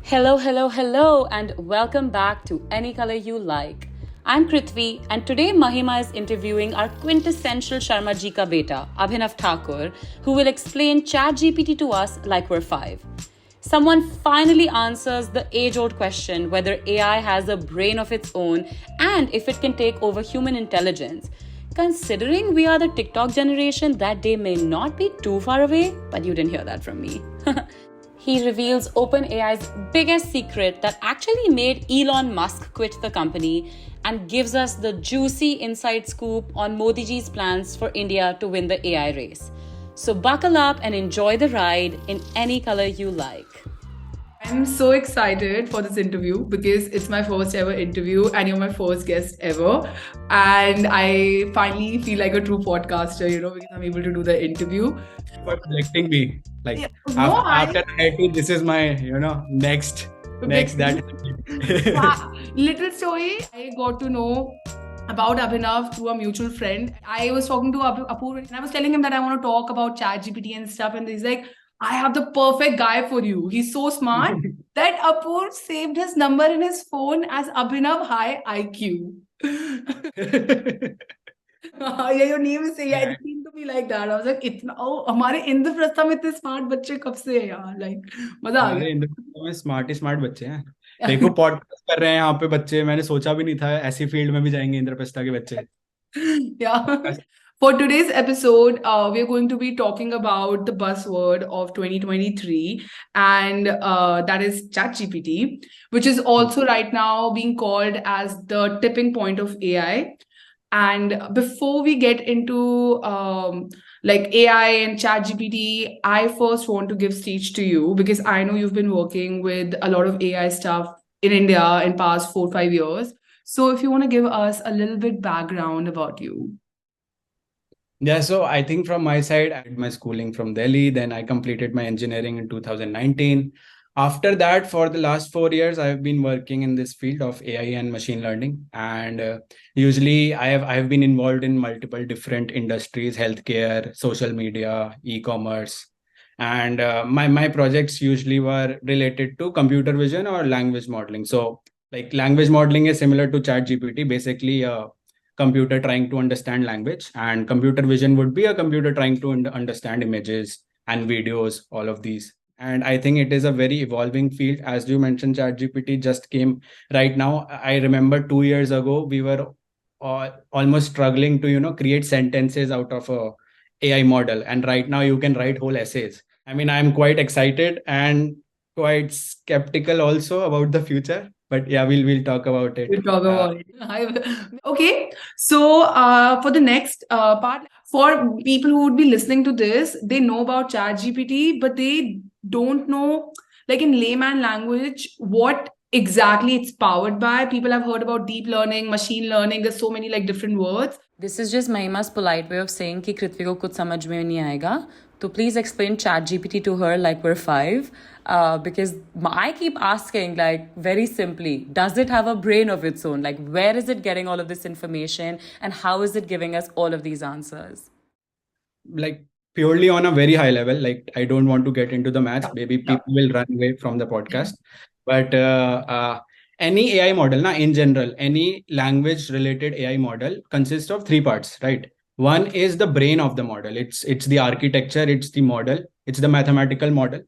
Hello, hello, hello, and welcome back to Any Color You Like. I'm Prithvi, and today Mahima is interviewing our quintessential Sharma Ji Ka Beta, Abhinav Thakur, who will explain ChatGPT to us like we're five. Someone finally answers the age old question whether AI has a brain of its own and if it can take over human intelligence. Considering we are the TikTok generation, that day may not be too far away, but you didn't hear that from me. He reveals OpenAI's biggest secret that actually made Elon Musk quit the company and gives us the juicy inside scoop on Modi ji's plans for India to win the AI race. So buckle up and enjoy the ride in any color you like. I'm so excited for this interview because it's my first ever interview and you're my first guest ever. And I finally feel like a true podcaster, because I'm able to do the interview. For selecting me. Like No, after IT, this is my, next that. Little story. I got to know about Abhinav through a mutual friend. I was talking to Apoor and I was telling him that I want to talk about ChatGPT and stuff. And he's like, I have the perfect guy for you. He's so smart that Apoor saved his number in his phone as Abhinav High IQ. Yeah, your name is yeah, it seemed to be like that. I was like, हमारे इंद्रप्रस्थ में इतने smart बच्चे कब से हैं यार, like मजा आ गया. इंद्रप्रस्थ में स्मार्ट बच्चे हैं. देखो पॉडकास्ट कर रहे हैं यहाँ पे बच्चे. मैंने सोचा भी नहीं था ऐसी फील्ड में भी जाएंगे इंद्रप्रस्थ के बच्चे. Yeah. For today's episode, we are going to be talking about the buzzword of 2023, and that is ChatGPT, which is also right now being called as the tipping point of AI. And before we get into like AI and ChatGPT, I first want to give stage to you because I know you've been working with a lot of AI stuff in India in past 4-5 years. So if you want to give us a little bit background about you. Yeah, so I think from my side, I did my schooling from Delhi. Then I completed my engineering in 2019. After that, for the last 4 years, I've been working in this field of AI and machine learning. And usually I have been involved in multiple different industries, healthcare, social media, e-commerce. And my projects usually were related to computer vision or language modeling. So like language modeling is similar to ChatGPT, basically computer trying to understand language, and computer vision would be a computer trying to understand images and videos, all of these. And I think it is a very evolving field. As you mentioned, ChatGPT just came right now. I remember 2 years ago we were almost struggling to create sentences out of a AI model, and right now you can write whole essays. I mean, I'm quite excited and quite skeptical also about the future, but yeah, we'll talk about it. We'll talk about it. Okay, so for the next part, for people who would be listening to this, they know about ChatGPT, but they don't know, like in layman language, what exactly it's powered by. People have heard about deep learning, machine learning. There's so many like different words. This is just Mahima's polite way of saying कि कृथ्वी को कुछ समझ में नहीं आएगा. So please explain ChatGPT to her like we're five. Because I keep asking, like, very simply, does it have a brain of its own? Like, where is it getting all of this information and how is it giving us all of these answers? Like, purely on a very high level, like, I don't want to get into the maths. Maybe people will run away from the podcast. But any AI model, in general, any language related AI model consists of three parts, right? One is the brain of the model. It's the architecture, it's the model, it's the mathematical model.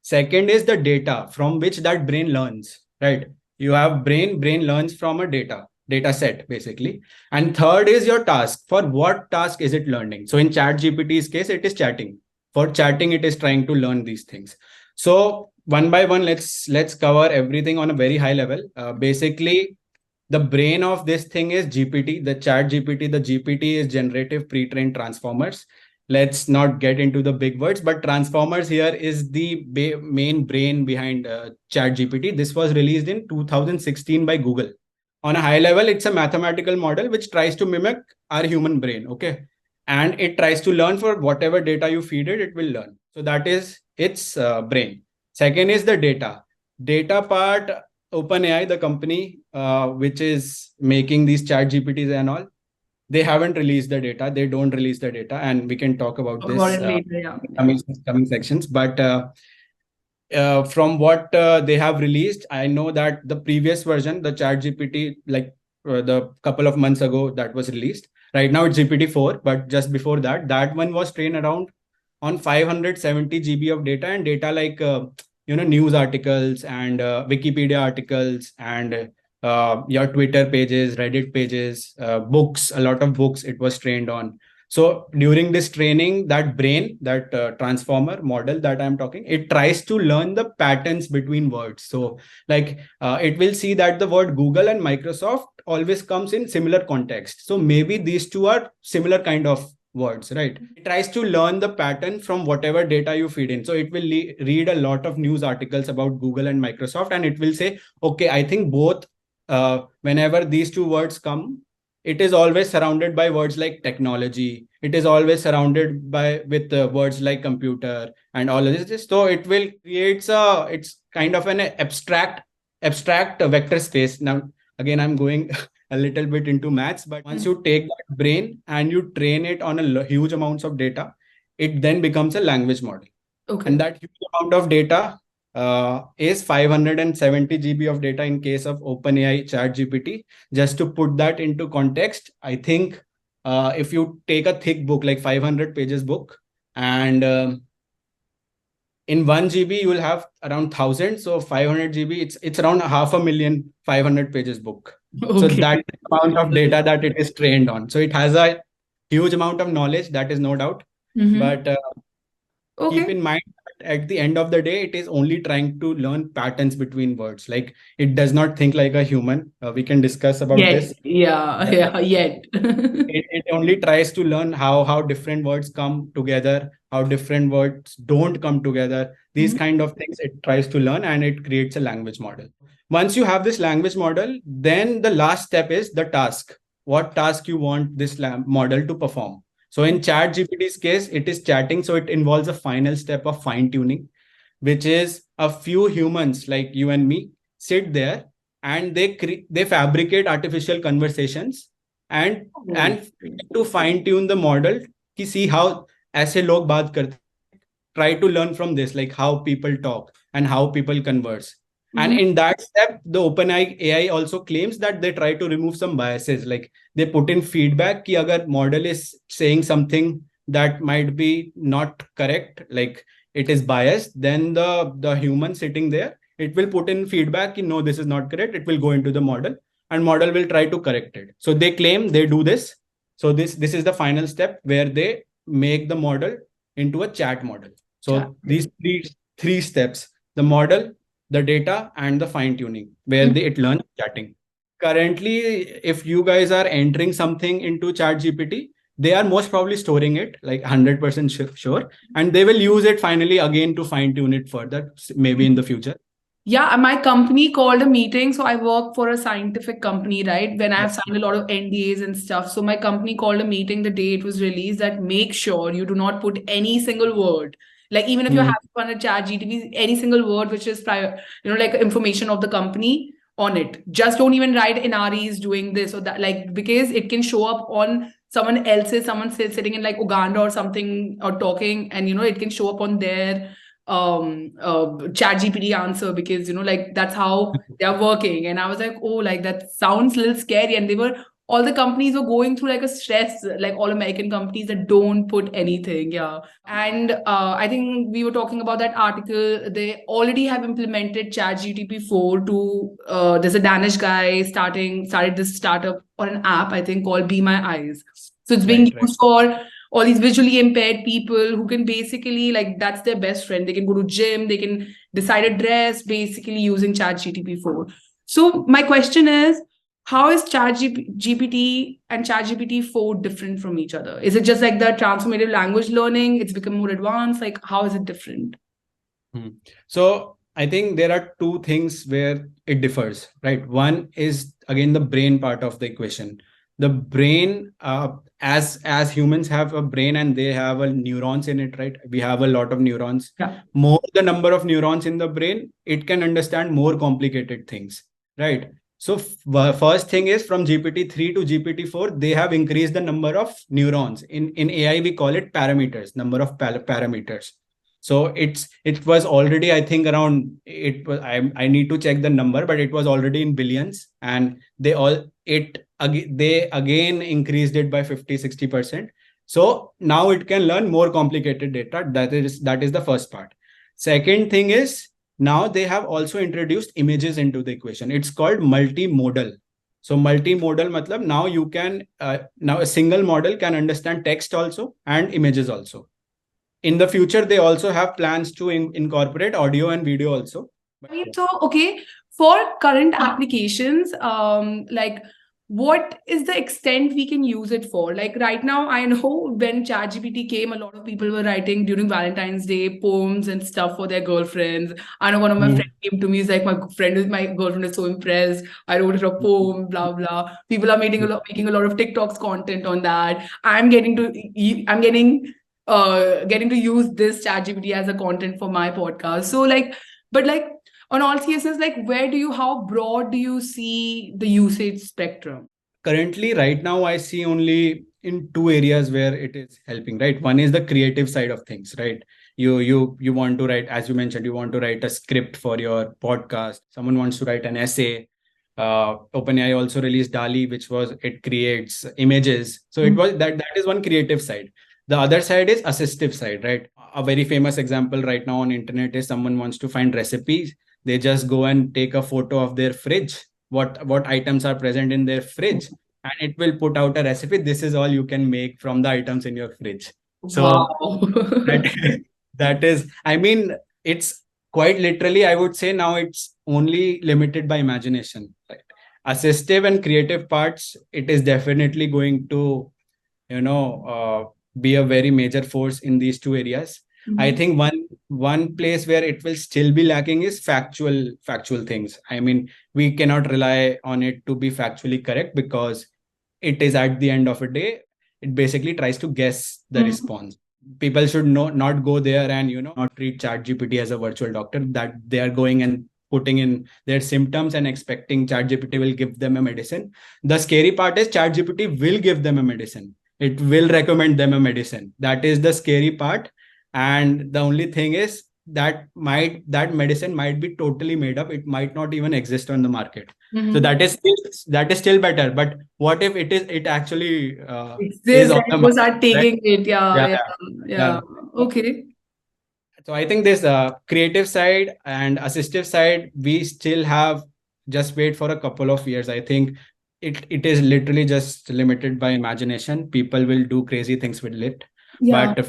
Second is the data from which that brain learns, right? You have brain learns from a data set, basically. And third is your task. For what task is it learning? So in ChatGPT's case, it is chatting. For chatting, it is trying to learn these things. So one by one, let's cover everything on a very high level. Basically, the brain of this thing is GPT, the ChatGPT. The GPT is generative pre-trained transformers. Let's not get into the big words, but transformers here is the main brain behind ChatGPT. This was released in 2016 by Google. On a high level, it's a mathematical model which tries to mimic our human brain, okay? And it tries to learn for whatever data you feed it, it will learn. So that is its brain. Second is the data. Data part, OpenAI, the company which is making these ChatGPTs and all, they haven't released the data. They don't release the data, and we can talk about this later, coming sections. But from what they have released, I know that the previous version, the Chat GPT, like the couple of months ago that was released. Right now it's GPT-4, but just before that, that one was trained around on 570 GB of data, and data like news articles and Wikipedia articles and your Twitter pages, Reddit pages, books, a lot of books it was trained on. So during this training, that brain, that transformer model that I'm talking, it tries to learn the patterns between words. So like it will see that the word Google and Microsoft always comes in similar context. So maybe these two are similar kind of words, right? It tries to learn the pattern from whatever data you feed in. So it will read a lot of news articles about Google and Microsoft, and it will say, okay, I think both, whenever these two words come, it is always surrounded by words like technology. It is always surrounded by with words like computer and all of this. So it will create it's kind of an abstract vector space. Now, again, I'm going a little bit into maths, but once you take that brain and you train it on a huge amounts of data, it then becomes a language model. Okay. And that huge amount of data is 570 GB of data in case of OpenAI ChatGPT. Just to put that into context, I think if you take a thick book, like 500 pages book, and in 1 GB, you will have around 1,000. So 500 GB, it's around 500,000 500 pages book. Okay. So that amount of data that it is trained on. So it has a huge amount of knowledge, that is no doubt. But keep in mind that at the end of the day, it is only trying to learn patterns between words. Like it does not think like a human. We can discuss about this. Yet. It only tries to learn how different words come together, how different words don't come together. These kind of things it tries to learn, and it creates a language model. Once you have this language model, then the last step is the task. What task you want this model to perform. So in ChatGPT's case, it is chatting. So it involves a final step of fine tuning, which is a few humans like you and me sit there and they fabricate artificial conversations and to fine tune the model कि see how ऐसे लोग बात करते, try to learn from this, like how people talk and how people converse. And in that step, the OpenAI also claims that they try to remove some biases. Like they put in feedback कि अगर model is saying something that might be not correct, like it is biased, then the human sitting there, it will put in feedback कि no, this is not correct. It will go into the model and model will try to correct it. So they claim they do this. So this is the final step where they make the model into a chat model. So these three steps: the model, the data, and the fine tuning, where it learns chatting. Currently, if you guys are entering something into ChatGPT, they are most probably storing it like 100% sure, and they will use it finally again to fine tune it further, maybe in the future. Yeah, my company called a meeting. So I work for a scientific company, right? When I have signed a lot of NDAs and stuff. So my company called a meeting the day it was released that make sure you do not put any single word. Like even if you're having fun at chat GTP, any single word which is prior, like information of the company on it. Just don't even write Inari is doing this or that, like because it can show up on someone sitting in like Uganda or something or talking, and it can show up on their chat GPT answer because like that's how they're working. And I was like, oh, like that sounds a little scary. And all the companies were going through like a stress, like all American companies that don't put anything. Yeah. And I think we were talking about that article. They already have implemented chat GTP 4 to there's a Danish guy started this startup or an app, I think, called Be My Eyes. So it's being used for all these visually impaired people who can basically, like, that's their best friend. They can go to gym, they can decide a dress basically using chat GTP 4. So my question is, how is chat GPT and chat GPT 4 different from each other? Is it just like the transformative language learning? It's become more advanced? Like, how is it different? So I think there are two things where it differs, right? One is, again, the brain part of the equation. The brain, as humans have a brain and they have neurons in it, right? We have a lot of neurons. More the number of neurons in the brain, it can understand more complicated things, right? So first thing is, from GPT-3 to GPT-4, they have increased the number of neurons. In AI, we call it parameters, number of parameters. So it was already, I think, around, it was, I need to check the number, but it was already in billions, and they again increased it by 50-60%. So now it can learn more complicated data. That is the first part. Second thing is, now they have also introduced images into the equation. It's called multimodal. So multimodal matlab, now you can now a single model can understand text also and images also. In the future, they also have plans to incorporate audio and video also. Right. So, okay, for current applications, like what is the extent we can use it for? Like right now, I know when ChatGPT came, a lot of people were writing during Valentine's Day poems and stuff for their girlfriends. I know one of my friends came to me, he's like, my girlfriend is so impressed. I wrote her a poem, blah blah. People are making a lot of TikToks content on that. I'm getting to use this ChatGPT as a content for my podcast. So but on all seriousness, how broad do you see the usage spectrum? Currently, right now, I see only in two areas where it is helping, right? One is the creative side of things, right? You want to write, as you mentioned, you want to write a script for your podcast. Someone wants to write an essay. OpenAI also released DALI, it creates images. So it was that is one creative side. The other side is assistive side, right? A very famous example right now on internet is someone wants to find recipes. They just go and take a photo of their fridge, what items are present in their fridge, and it will put out a recipe. This is all you can make from the items in your fridge. So Wow. that is, I mean, it's quite literally, I would say now it's only limited by imagination, right? Assistive and creative parts, it is definitely going to, be a very major force in these two areas. I think one place where it will still be lacking is factual things. I mean, we cannot rely on it to be factually correct, because it is, at the end of a day, it basically tries to guess the response. People should not go there and not treat ChatGPT as a virtual doctor, that they are going and putting in their symptoms and expecting ChatGPT will give them a medicine. The scary part is ChatGPT will give them a medicine. It will recommend them a medicine. That is the scary part. And the only thing is that medicine might be totally made up. It might not even exist on the market. So that is still better. But what if it actually is on the People are market, right? taking it. Yeah. Yeah. Okay. So I think this creative side and assistive side, we still have just wait for a couple of years. I think it is literally just limited by imagination. People will do crazy things with it. Yeah. But the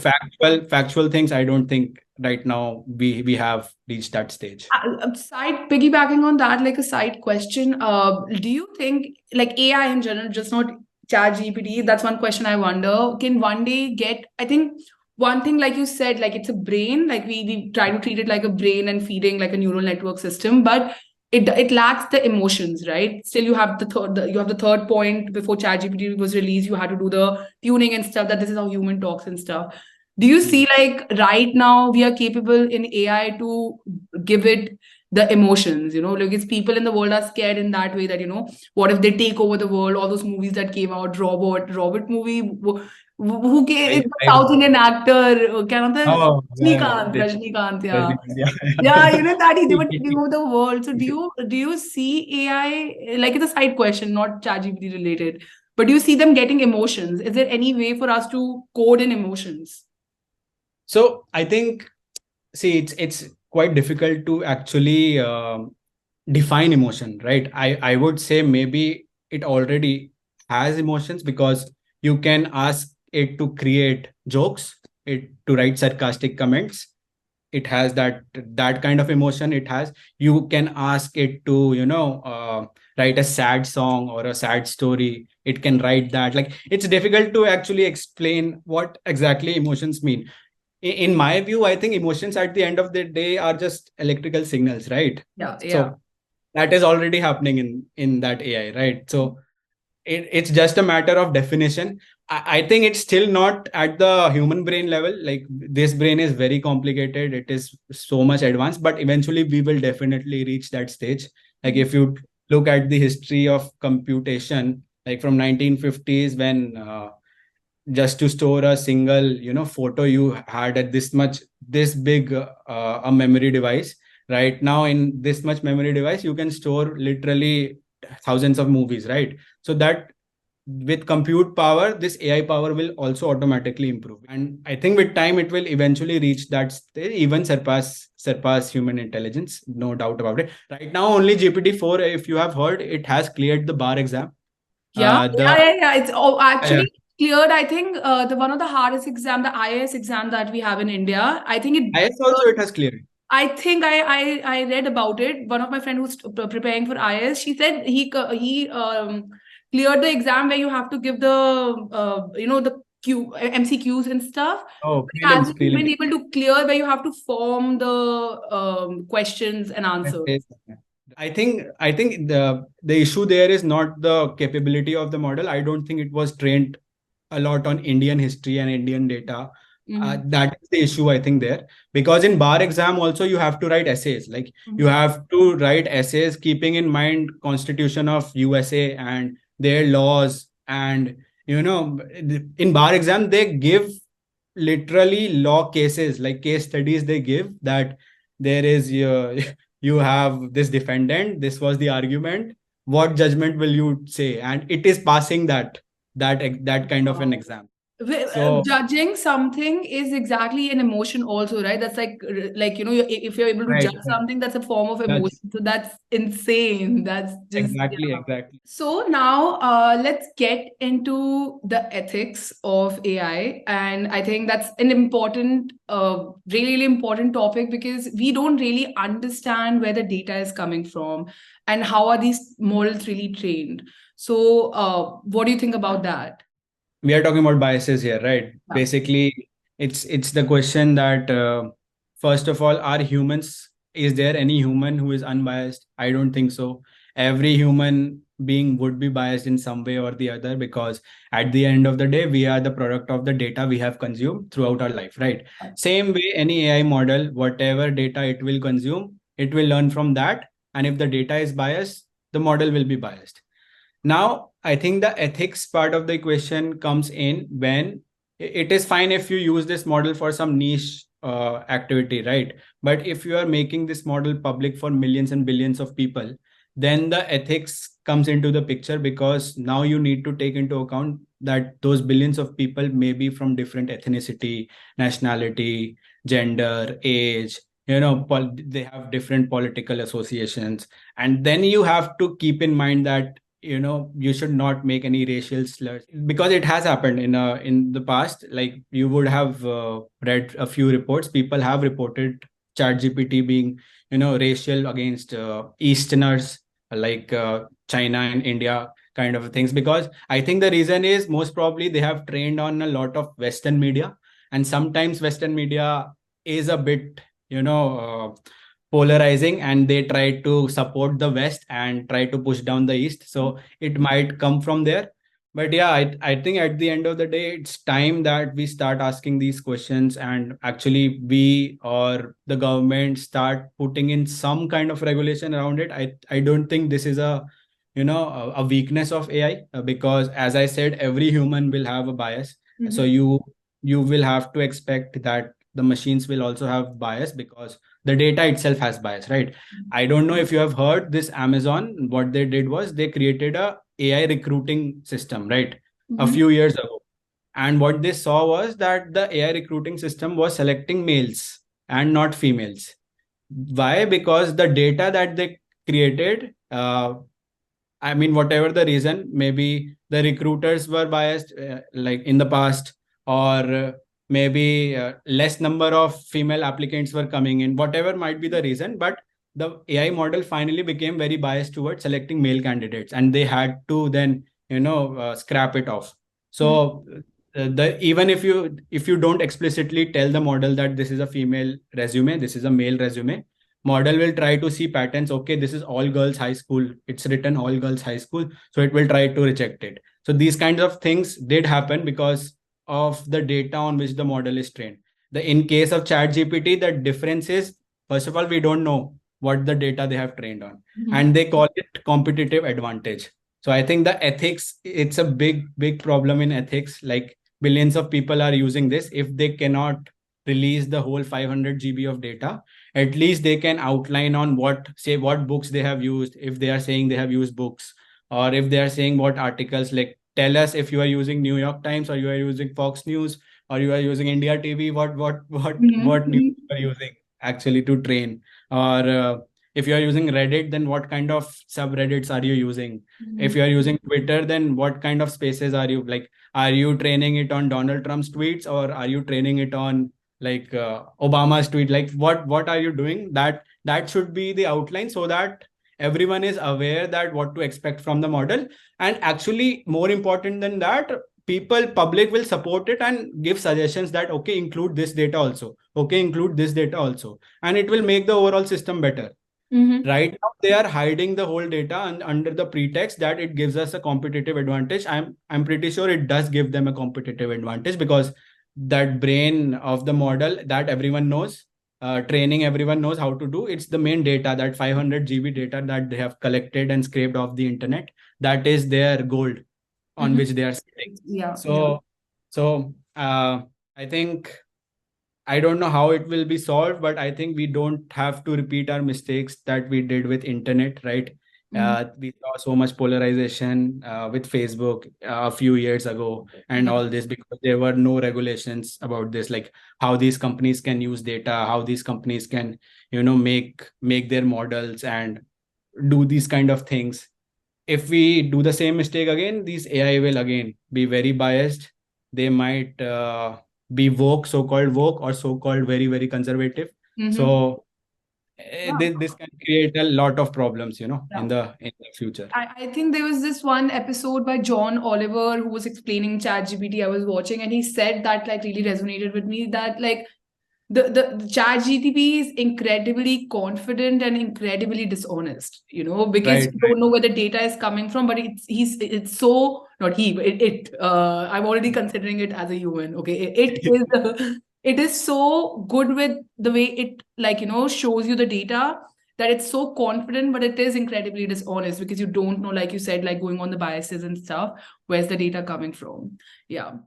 factual things, I don't think right now we have reached that stage. Side piggybacking on that, like a side question. Do you think like AI in general, just not ChatGPT? That's one question I wonder. Can one day get? I think one thing, like you said, like it's a brain. Like we try to treat it like a brain and feeding like a neural network system, but it lacks the emotions, right? Still, you have the third point before ChatGPT was released. You had to do the tuning and stuff. That this is how human talks and stuff. Do you see like right now we are capable in AI to give it the emotions? Like it's people in the world are scared in that way that what if they take over the world? All those movies that came out, Robert movie. Who came? It's a South Indian actor. Oh, Rajnikant, yeah. yeah. Yeah, that they were taking over the world. So do you see AI, like it's a side question, not ChatGPT related, but do you see them getting emotions? Is there any way for us to code in emotions? So I think, see, it's quite difficult to actually define emotion, right? I would say maybe it already has emotions, because you can ask it to create jokes, it to write sarcastic comments. It has that kind of emotion. It has, you can ask it to write a sad song or a sad story. It can write that. Like, it's difficult to actually explain what exactly emotions mean. In my view, I think emotions at the end of the day are just electrical signals, right? Yeah, yeah. So that is already happening in that AI, right? So it's just a matter of definition. I think it's still not at the human brain level. Like, this brain is very complicated. It is so much advanced, but eventually we will definitely reach that stage. Like, if you look at the history of computation, like from 1950s, when just to store a single photo you had at this big a memory device. Right now, in this much memory device, you can store literally thousands of movies, right? So that with compute power, this AI power will also automatically improve. And I think with time, it will eventually reach that stage, even surpass human intelligence, no doubt about it. Right now, only GPT-4, if you have heard, it has cleared the bar exam. Yeah, The yeah. It's Yeah. actually cleared. I think the one of the hardest exam, the IAS exam that we have in India. I think it. IS also it has cleared. I think I read about it. One of my friend who's preparing for IAS, she said he cleared the exam where you have to give the the MCQs and stuff. Oh, But he prelims, hasn't been prelims. able to clear where you have to form the questions and answers. I think the issue there is not the capability of the model. I don't think it was trained a lot on Indian history and Indian data. Mhm. That is the issue, I think, there. Because in bar exam also you have to write essays. Like you Mhm. have to write essays keeping in mind Constitution of USA and their laws. And in bar exam they give literally law cases, like case studies they give, that there is you have this defendant, this was the argument, what judgment will you say? And it is passing that kind of an Wow. exam. So Judging something is exactly an emotion also, right? That's like if you're able to right, judge right. something, that's a form of That's emotion. So that's insane. That's just, exactly, yeah. exactly. So now let's get into the ethics of AI. And I think that's an important, really, really important topic because we don't really understand where the data is coming from and how are these models really trained. So what do you think about that? We are talking about biases here, right? Yeah. Basically, it's the question that first of all, are humans? Is there any human who is unbiased? I don't think so. Every human being would be biased in some way or the other, because at the end of the day, we are the product of the data we have consumed throughout our life, right? Same way, any AI model, whatever data it will consume, it will learn from that. And if the data is biased, the model will be biased. Now, I think the ethics part of the equation comes in when it is fine if you use this model for some niche activity, right? But if you are making this model public for millions and billions of people, then the ethics comes into the picture, because now you need to take into account that those billions of people may be from different ethnicity, nationality, gender, age, they have different political associations. And then you have to keep in mind that you should not make any racial slurs, because it has happened in the past. Like you would have read a few reports, people have reported chat gpt being racial against easterners, like China and India kind of things. Because I think the reason is most probably they have trained on a lot of Western media, and sometimes Western media is a bit polarizing, and they try to support the West and try to push down the East. So it might come from there. But yeah, I think at the end of the day, it's time that we start asking these questions, and actually we or the government start putting in some kind of regulation around it. I don't think this is a weakness of AI, because as I said, every human will have a bias. So Mhm. you will have to expect that the machines will also have bias, because the data itself has bias, right? I don't know if you have heard this. Amazon, what they did was they created a AI recruiting system, right? A Mhm. few years ago. And what they saw was that the AI recruiting system was selecting males and not females. Why? Because the data that they created, I mean, whatever the reason, maybe the recruiters were biased, like in the past, or maybe less number of female applicants were coming in, whatever might be the reason. But the AI model finally became very biased towards selecting male candidates, and they had to then, scrap it off. Mhm. So the even if you don't explicitly tell the model that this is a female resume, this is a male resume, model will try to see patterns. Okay, this is all girls high school, it's written all girls high school, so it will try to reject it. So these kinds of things did happen because of the data on which the model is trained. The In case of chat gpt, the difference is, first of all, we don't know what the data they have trained on, Mhm. and they call it competitive advantage. So I think the ethics, it's a big problem in ethics. Like billions of people are using this. If they cannot release the whole 500 GB of data, at least they can outline on what books they have used, if they are saying they have used books, or if they are saying what articles, like tell us if you are using New York Times, or you are using Fox News, or you are using India TV, what news you are using actually to train, or if you are using Reddit, then what kind of subreddits are you using? If you are using Twitter, then what kind of spaces are you, like, are you training it on Donald Trump's tweets, or are you training it on like Obama's tweet? Like what are you doing? That should be the outline, so that everyone is aware that what to expect from the model. And actually, more important than that, public will support it and give suggestions that, okay, include this data also, okay, include this data also, and it will make the overall system better. Right now, they are hiding the whole data and under the pretext that it gives us a competitive advantage. I'm pretty sure it does give them a competitive advantage, because that brain of the model that everyone knows, training everyone knows how to do. It's the main data, that 500 GB data that they have collected and scraped off the internet. That is their gold on which they are sitting. So I think, I don't know how it will be solved, but I think we don't have to repeat our mistakes that we did with internet, right? We saw so much polarization with Facebook a few years ago, and all this, because there were no regulations about this, like how these companies can use data, how these companies can, make their models and do these kind of things. If we do the same mistake again, these AI will again be very biased. They might be woke, so-called woke, or so-called very, very conservative. So this can create a lot of problems, in the future. I think there was this one episode by John Oliver who was explaining ChatGPT I was watching, and he said that like really resonated with me, that like the ChatGPT is incredibly confident and incredibly dishonest, because Right, you don't know where the data is coming from, but it's so not he, but I'm already considering it as a human. Okay, it is so good with the way it shows you the data, that it's so confident, but it is incredibly dishonest, because you don't know, like you said, like going on the biases and stuff, where's the data coming from.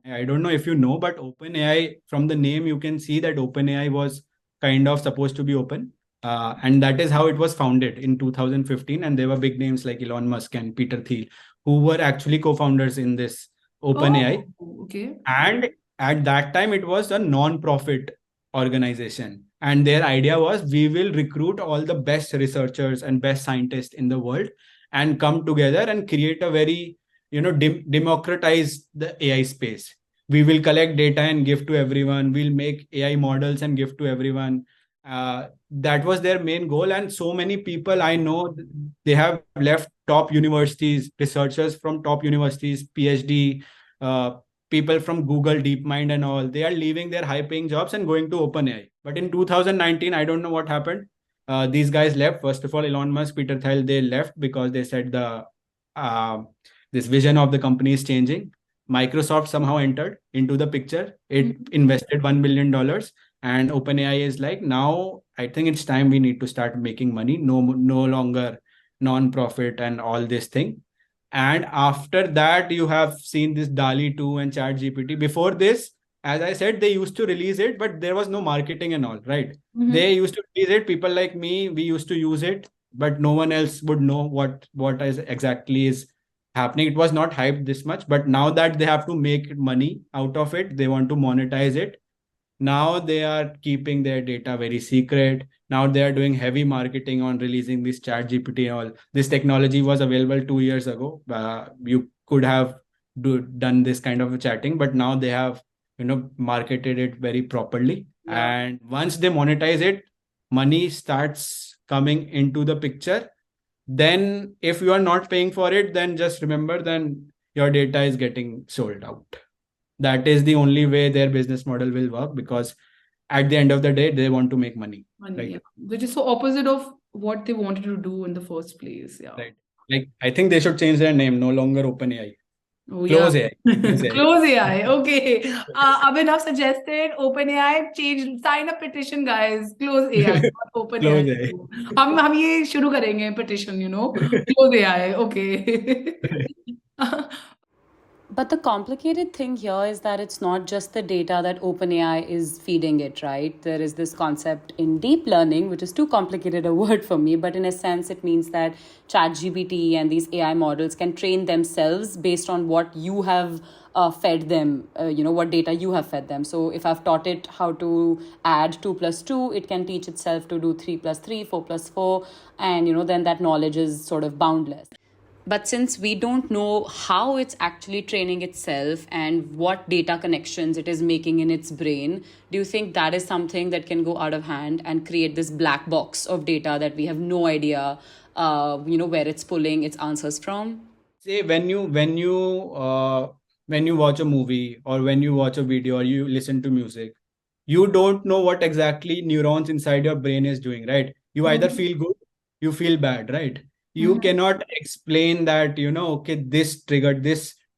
I don't know if you know, but OpenAI, from the name, you can see that OpenAI was kind of supposed to be open. And that is how it was founded in 2015. And there were big names like Elon Musk and Peter Thiel, who were actually co-founders in this OpenAI. Okay. And at that time, it was a non-profit organization. And their idea was, we will recruit all the best researchers and best scientists in the world and come together and create a very, democratize the AI space. We will collect data and give to everyone. We'll make AI models and give to everyone. That was their main goal. And so many people I know, they have left top universities, researchers from top universities, PhD, people from Google, DeepMind, and all. They are leaving their high-paying jobs and going to OpenAI. But in 2019, I don't know what happened. These guys left. First of all, Elon Musk, Peter Thiel, they left because they said this vision of the company is changing. Microsoft somehow entered into the picture. It invested $1 billion, and OpenAI is like, now I think it's time we need to start making money. No longer non-profit and all this thing. And after that, you have seen this DALI 2 and ChatGPT. Before this, as I said, they used to release it, but there was no marketing and all, right? They used to release it. People like me, we used to use it, but no one else would know what is exactly is happening. It was not hyped this much, but now that they have to make money out of it, they want to monetize it. Now they are keeping their data very secret. Now they are doing heavy marketing on releasing this ChatGPT and all. This technology was available 2 years ago. You could have done this kind of a chatting, but now they have marketed it very properly. And once they monetize it, money starts coming into the picture. Then if you are not paying for it, then just remember, then your data is getting sold out. That is the only way their business model will work, because at the end of the day, they want to make money. Right? Yeah. Which is so opposite of what they wanted to do in the first place. Yeah. Right. Like, I think they should change their name. No longer OpenAI. Oh, Close yeah. AI. Close AI. Okay. Abhinav suggested OpenAI change, sign a petition, guys. Close AI, not OpenAI. Close AI. हम ये शुरू करेंगे petition, close AI. Okay. But the complicated thing here is that it's not just the data that OpenAI is feeding it, right? There is this concept in deep learning, which is too complicated a word for me, but in a sense, it means that ChatGPT and these AI models can train themselves based on what you have fed them, what data you have fed them. So if I've taught it how to add 2 plus 2, it can teach itself to do 3 plus 3, 4 plus 4, and, then that knowledge is sort of boundless. But since we don't know how it's actually training itself and what data connections it is making in its brain, do you think that is something that can go out of hand and create this black box of data that we have no idea, where it's pulling its answers from? Say when you watch a movie or when you watch a video or you listen to music, you don't know what exactly neurons inside your brain is doing, right? You either feel good, you feel bad, right? You cannot explain that, okay, this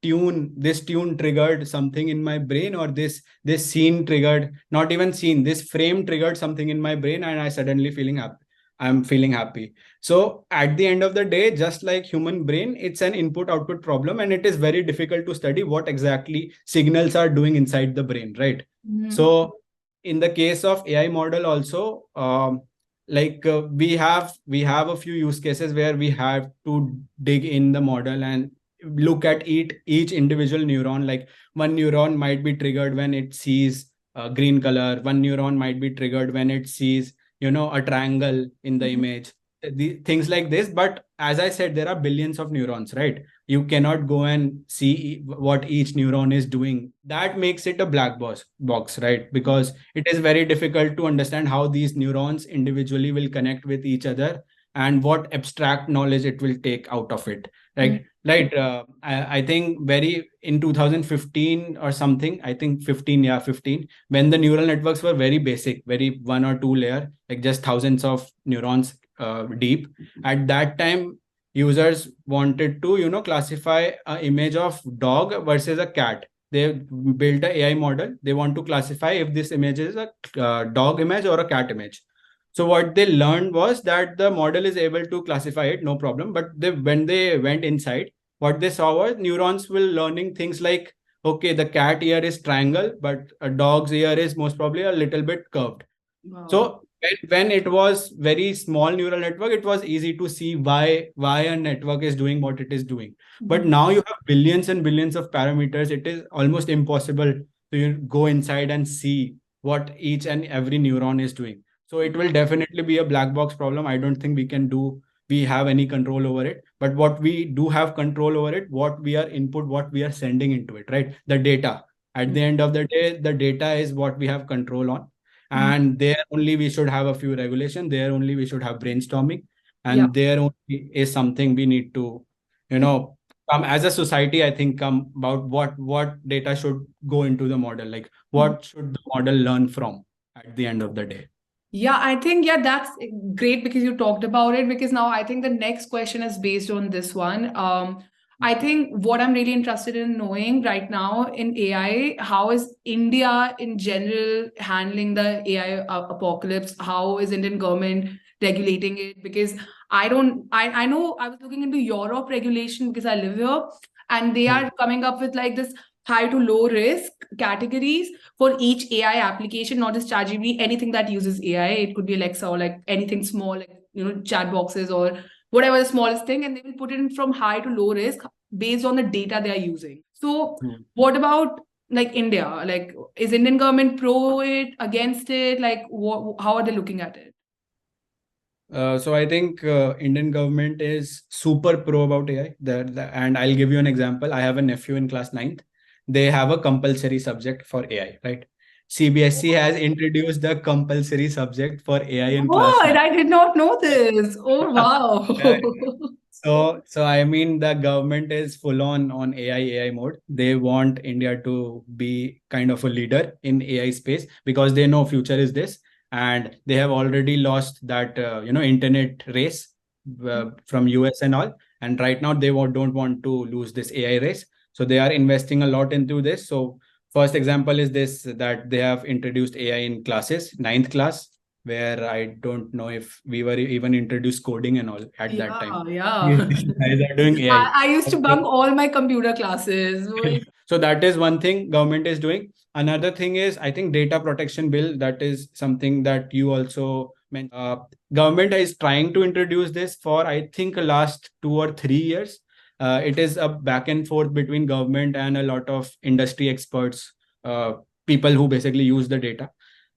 tune triggered something in my brain, or this scene triggered, not even scene, this frame triggered something in my brain, and I'm feeling happy. So at the end of the day, just like human brain, it's an input output problem, and it is very difficult to study what exactly signals are doing inside the brain, right? So in the case of AI model also, we have a few use cases where we have to dig in the model and look at each individual neuron. Like one neuron might be triggered when it sees green color, one neuron might be triggered when it sees a triangle in the image, things like this. But as I said, there are billions of neurons, right? You cannot go and see what each neuron is doing. That makes it a black box, right? Because it is very difficult to understand how these neurons individually will connect with each other and what abstract knowledge it will take out of it. Right. I think very in 2015 or something, I think 15, yeah, 15, when the neural networks were very basic, very one or two layer, like just thousands of neurons deep. At that time, users wanted to, classify an image of dog versus a cat. They built a AI model. They want to classify if this image is a dog image or a cat image. So what they learned was that the model is able to classify it, no problem. But when they went inside, what they saw was neurons will learning things like, okay, the cat ear is triangle, but a dog's ear is most probably a little bit curved. Wow. So when it was very small neural network, it was easy to see why a network is doing what it is doing. But now you have billions and billions of parameters. It is almost impossible to go inside and see what each and every neuron is doing. So it will definitely be a black box problem. I don't think we have any control over it. But what we do have control over it, what we are sending into it, right? The data. At the end of the day, the data is what we have control on. And there only we should have a few regulations. There only we should have brainstorming. And there only is something we need to, come as a society, I think, come about what data should go into the model. Like what should the model learn from at the end of the day? Yeah, I think, that's great because you talked about it. Because now I think the next question is based on this one. I think what I'm really interested in knowing right now in AI, how is India in general handling the AI apocalypse? How is Indian government regulating it? Because I know I was looking into Europe regulation because I live here, and they are coming up with like this high to low risk categories for each AI application, not just ChatGPT, anything that uses AI. It could be Alexa or like anything small, like chat boxes or whatever the smallest thing, and they will put it in from high to low risk based on the data they are using. So, what about like India? Like, is Indian government pro it, against it? Like, how are they looking at it? So I think Indian government is super pro about AI. And I'll give you an example. I have a nephew in class 9th. They have a compulsory subject for AI, right? CBSE has introduced the compulsory subject for AI in class What? 9th. I did not know this. Oh, wow. Yeah. So I mean, the government is full on AI mode. They want India to be kind of a leader in AI space because they know future is this, and they have already lost that internet race from US and all. And right now they don't want to lose this AI race, so they are investing a lot into this. So first example is this, that they have introduced AI in classes, 9th class. where I don't know if we were even introduced coding and all at that time. Yeah. These guys are doing AI. I used to bunk all my computer classes. So that is one thing government is doing. Another thing is, I think, data protection bill. That is something that you also mentioned. Government is trying to introduce this for, I think, last 2 or 3 years. It is a back and forth between government and a lot of industry experts, people who basically use the data.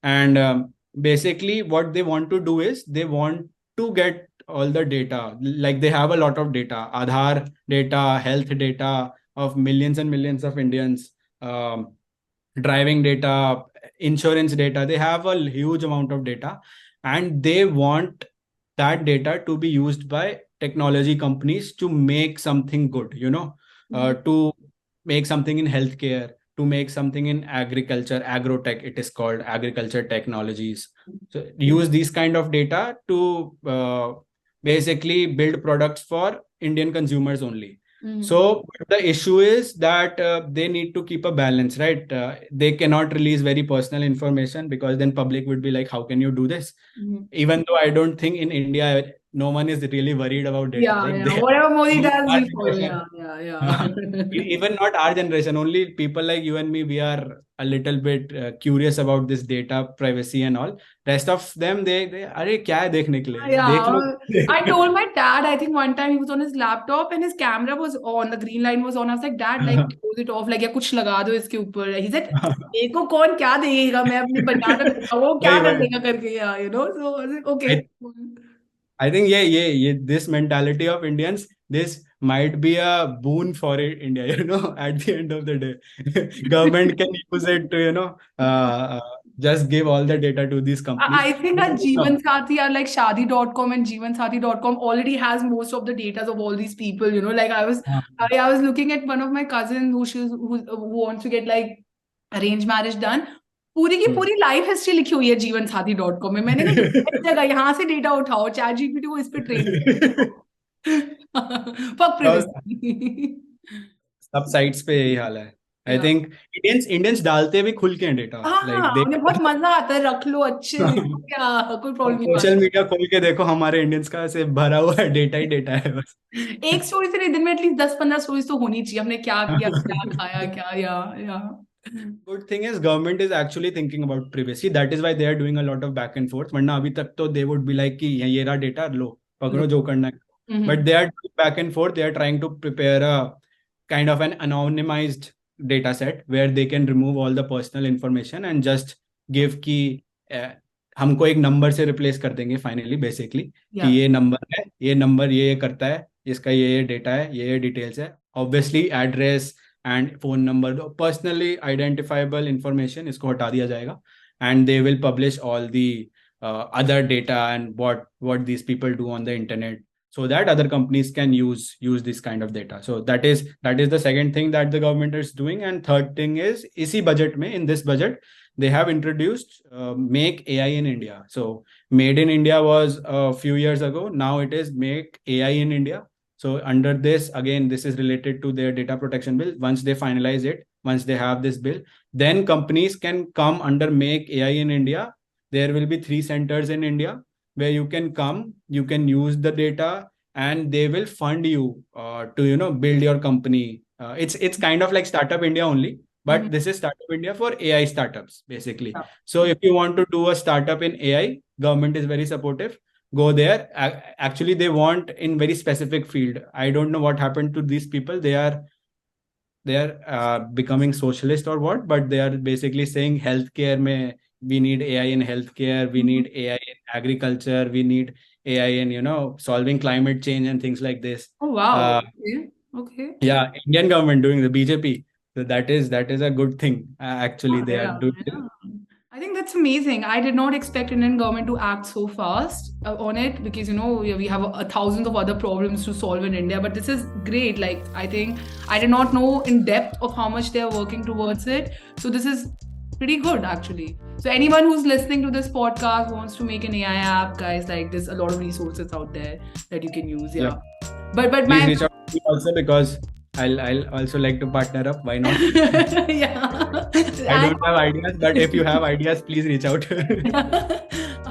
And basically what they want to do is they want to get all the data. Like they have a lot of data, Aadhaar data, health data of millions and millions of Indians, driving data, insurance data. They have a huge amount of data, and they want that data to be used by technology companies to make something good, to make something in healthcare, to make something in agriculture, agrotech, it is called agriculture technologies. So use these kind of data to basically build products for Indian consumers only. So the issue is that they need to keep a balance, right? They cannot release very personal information, because then public would be like, how can you do this? Even though I don't think in India, no one is really worried about data. Yeah. Whatever Modi does, our we follow. generation- Yeah. even not our generation, only people like you and me, we are a little bit curious about this data privacy and all. Rest of them, they अरे क्या है देखने के लिए? देख लो. I told my dad, I think one time he was on his laptop and his camera was on, the green line was on. I was like, Dad, like, close it off, like, या कुछ लगा दो इसके ऊपर. He said, देखो कौन क्या देखेगा, मैं अपनी बना रखूंगा, वो क्या कर देगा करके, So I was like, okay. I think this mentality of Indians, this might be a boon for India, at the end of the day. Government can use it to, just give all the data to these companies. I think that Jeevan Sathi or like Shadi.com and Jeevansathi.com already has most of the data of all these people, like I was looking at one of my cousins who wants to get like arranged marriage done. पूरी की पूरी life history लिखी हुई है जीवनसाथी.com में. मैंने कहा जगह यहाँ से डेटा उठाओ, चैट जीपीटी को इस पे ट्रेन फक प्राइवेसी. सब साइट्स पे यही हाल है. आई थिंक इंडियंस डालते भी खुल के डेटा, उन्हें बहुत मजा आता है, रख लो अच्छे से, क्या कोई प्रॉब्लम नहीं. सोशल मीडिया खोल के देखो, हमारे इंडियंस का ऐसे भरा हुआ है, डेटा ही डेटा है बस. एक स्टोरी से नहीं, दिन में एटलीस्ट 10-15 स्टोरीज तो होनी चाहिए, हमने क्या किया, क्या खाया, क्या. या Good thing is government is actually thinking about privacy. That is why they are doing a lot of back and forth. वरना अभी तक तो they would be like कि ये रहा data, लो पकड़ो जो करना है. But they are doing back and forth. They are trying to prepare a kind of an anonymized data set where they can remove all the personal information and just give कि हमको एक number से replace कर देंगे finally, basically कि ये number है, ये नंबर ये करता है, इसका ये डेटा है, ये डिटेल्स है. Obviously address and phone number, personally identifiable information, इसको हटा दिया जाएगा. And they will publish all the other data and what these people do on the internet, so that other companies can use this kind of data. So that is the second thing that the government is doing. And third thing is in this budget they have introduced Make AI in India. So Made in India was a few years ago. Now it is Make AI in India. So under this, again, this is related to their data protection bill. Once they finalize it, once they have this bill, then companies can come under Make AI in India. There will be 3 centers in India where you can come, you can use the data, and they will fund you to build your company. It's kind of like Startup India only, but this is Startup India for AI startups, basically. Yeah. So if you want to do a startup in AI, government is very supportive. Go there. Actually, they want in very specific field. I don't know what happened to these people. They are becoming socialist or what, but they are basically saying healthcare mein we need AI in healthcare, we need AI in agriculture, we need AI in solving climate change and things like this. Oh wow. Okay. Yeah, Indian government doing the BJP. So that is a good thing. Actually, they are doing. Yeah. I think that's amazing. I did not expect Indian government to act so fast on it, because we have thousands of other problems to solve in India. But this is great. Like, I think I did not know in depth of how much they are working towards it. So this is pretty good, actually. So anyone who's listening to this podcast wants to make an AI app, guys, like there's a lot of resources out there that you can use. Yeah. But please reach out to me also, because I'll also like to partner up. Why not? Yeah. I don't have ideas, but if you have ideas, please reach out.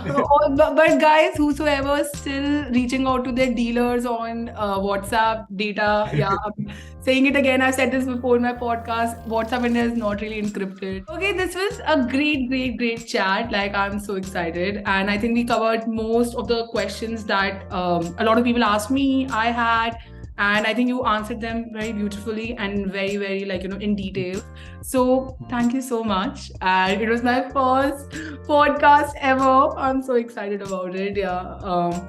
But guys, whosoever is still reaching out to their dealers on WhatsApp data, yeah, I'm saying it again. I've said this before in my podcast. WhatsApp India is not really encrypted. Okay, this was a great chat. Like, I'm so excited, and I think we covered most of the questions that a lot of people asked me. I had. And I think you answered them very beautifully and very, in detail. So thank you so much. And it was my first podcast ever. I'm so excited about it. Yeah.